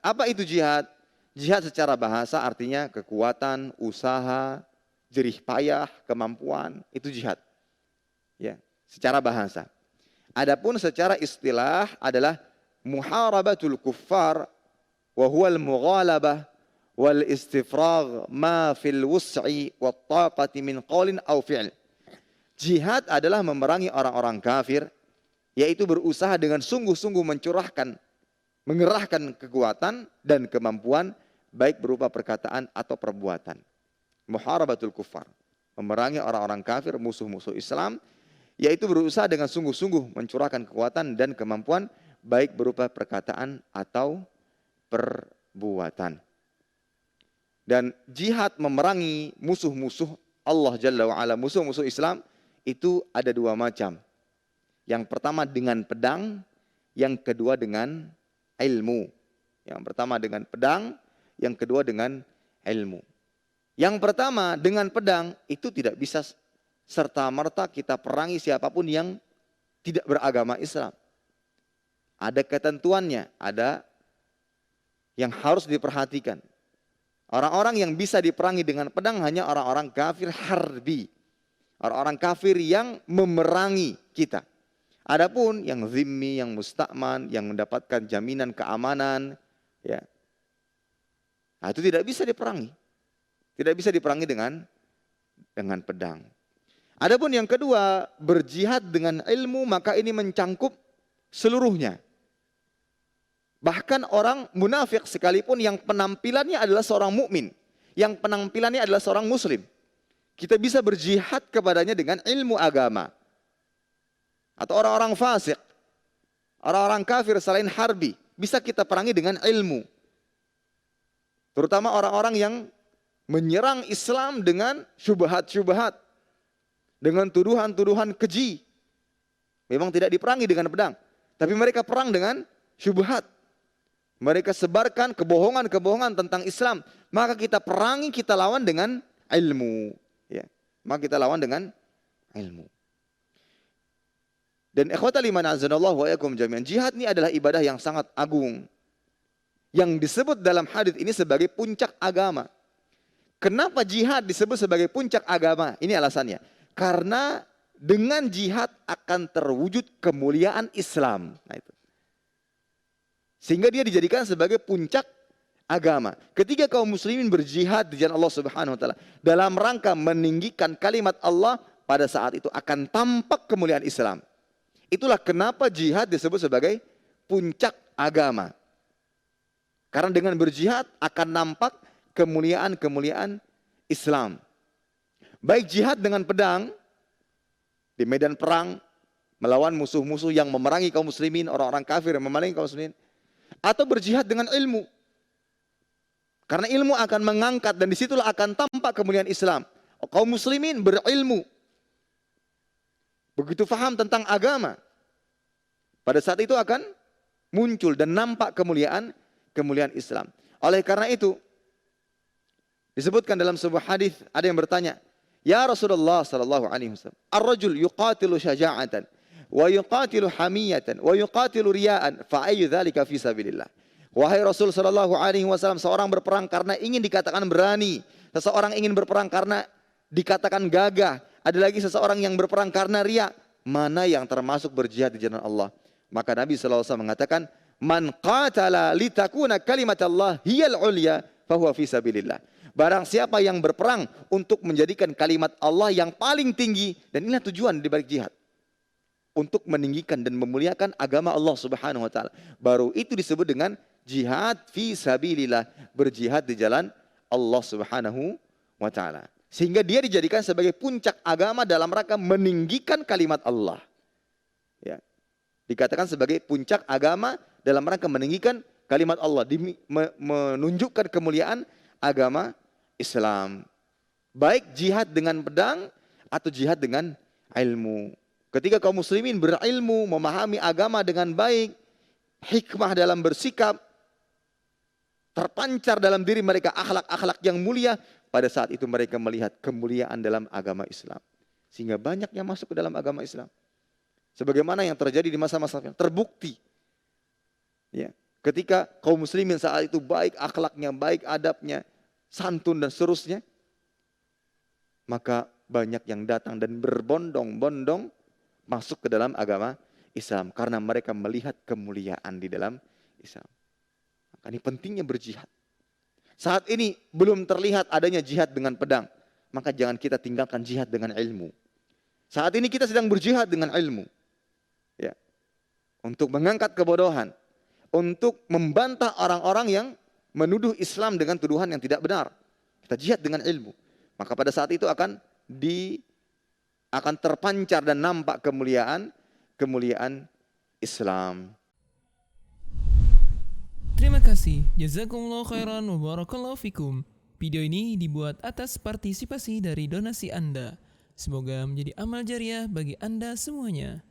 Apa itu jihad? Jihad secara bahasa artinya kekuatan, usaha, jerih payah, kemampuan, itu jihad. Ya, secara bahasa. Adapun secara istilah adalah muharabatul kuffar wa huwa al-mughalabah wal istifragh ma fil wus'i wat taqati min qaulin aw fi'l. Jihad adalah memerangi orang-orang kafir, yaitu berusaha dengan sungguh-sungguh mengerahkan kekuatan dan kemampuan baik berupa perkataan atau perbuatan. Muharabatul kuffar, memerangi orang-orang kafir, musuh-musuh Islam, yaitu berusaha dengan sungguh-sungguh mencurahkan kekuatan dan kemampuan baik berupa perkataan atau perbuatan. Dan jihad memerangi musuh-musuh Allah Jalla wa'ala, musuh-musuh Islam, itu ada dua macam. Yang pertama dengan pedang, yang kedua dengan ilmu. Yang pertama dengan pedang, yang kedua dengan ilmu. Yang pertama dengan pedang itu tidak bisa serta-merta kita perangi siapapun yang tidak beragama Islam. Ada ketentuannya, ada yang harus diperhatikan. Orang-orang yang bisa diperangi dengan pedang hanya orang-orang kafir harbi. Orang-orang kafir yang memerangi kita. Adapun yang zimmi, yang musta'man, yang mendapatkan jaminan keamanan, ya, nah, itu tidak bisa diperangi. Tidak bisa diperangi dengan pedang. Adapun yang kedua, berjihad dengan ilmu, maka ini mencangkup seluruhnya. Bahkan orang munafik sekalipun yang penampilannya adalah seorang mukmin, yang penampilannya adalah seorang muslim, kita bisa berjihad kepadanya dengan ilmu agama. Atau orang-orang fasik, orang-orang kafir selain harbi, bisa kita perangi dengan ilmu. Terutama orang-orang yang menyerang Islam dengan syubhat-syubhat, dengan tuduhan-tuduhan keji. Memang tidak diperangi dengan pedang, tapi mereka perang dengan syubhat. Mereka sebarkan kebohongan-kebohongan tentang Islam, maka kita perangi, kita lawan dengan ilmu. Ya, maka kita lawan dengan ilmu. Dan ikhwatal iman azanallahu wa yakum jami'an, jihad ini adalah ibadah yang sangat agung, yang disebut dalam hadis ini sebagai puncak agama. Kenapa jihad disebut sebagai puncak agama? Ini alasannya. Karena dengan jihad akan terwujud kemuliaan Islam. Nah itu. Sehingga dia dijadikan sebagai puncak agama. Ketika kaum muslimin berjihad di jalan Allah Subhanahu wa taala dalam rangka meninggikan kalimat Allah, pada saat itu akan tampak kemuliaan Islam. Itulah kenapa jihad disebut sebagai puncak agama. Karena dengan berjihad akan nampak kemuliaan-kemuliaan Islam. Baik jihad dengan pedang di medan perang melawan musuh-musuh yang memerangi kaum muslimin, orang-orang kafir yang memerangi kaum muslimin, atau berjihad dengan ilmu. Karena ilmu akan mengangkat dan disitulah akan tampak kemuliaan Islam. Kaum muslimin berilmu, begitu faham tentang agama, pada saat itu akan muncul dan nampak kemuliaan Islam. Oleh karena itu disebutkan dalam sebuah hadis, ada yang bertanya, "Ya Rasulullah sallallahu alaihi wasallam, ar-rajul yuqatilu syaja'atan wa yuqatilu hamiyatan wa yuqatilu riya'an, fa ayyu dzalika fi sabilillah?" Wahai Rasul sallallahu alaihi wasallam, seorang berperang karena ingin dikatakan berani, seseorang ingin berperang karena dikatakan gagah, ada lagi seseorang yang berperang karena riya. Mana yang termasuk berjihad di jalan Allah? Maka Nabi sallallahu alaihi wasallam mengatakan, "Man qatala litakuna kalimatullah hiyal ulya, fahuwa fi sabilillah." Barang siapa yang berperang untuk menjadikan kalimat Allah yang paling tinggi, dan inilah tujuan di balik jihad, untuk meninggikan dan memuliakan agama Allah Subhanahu wa taala. Baru itu disebut dengan jihad fi sabilillah, berjihad di jalan Allah Subhanahu wa taala. Sehingga dia dijadikan sebagai puncak agama dalam rangka meninggikan kalimat Allah. Ya. Dikatakan sebagai puncak agama dalam rangka meninggikan kalimat Allah, menunjukkan kemuliaan agama Islam. Baik jihad dengan pedang atau jihad dengan ilmu. Ketika kaum muslimin berilmu, memahami agama dengan baik, hikmah dalam bersikap, terpancar dalam diri mereka akhlak-akhlak yang mulia, pada saat itu mereka melihat kemuliaan dalam agama Islam. Sehingga banyak yang masuk ke dalam agama Islam. Sebagaimana yang terjadi di masa-masa terbukti. Ya. Ketika kaum muslimin saat itu baik akhlaknya, baik adabnya, santun dan seterusnya, maka banyak yang datang dan berbondong-bondong masuk ke dalam agama Islam karena mereka melihat kemuliaan di dalam Islam. Maka ini pentingnya berjihad. Saat ini belum terlihat adanya jihad dengan pedang, maka jangan kita tinggalkan jihad dengan ilmu. Saat ini kita sedang berjihad dengan ilmu. Ya. Untuk mengangkat kebodohan, untuk membantah orang-orang yang menuduh Islam dengan tuduhan yang tidak benar. Kita jihad dengan ilmu. Maka pada saat itu akan terpancar dan nampak kemuliaan Islam. Terima kasih. Jazakumullah khairan wa barakallahu fikum. Video ini dibuat atas partisipasi dari donasi Anda. Semoga menjadi amal jariah bagi Anda semuanya.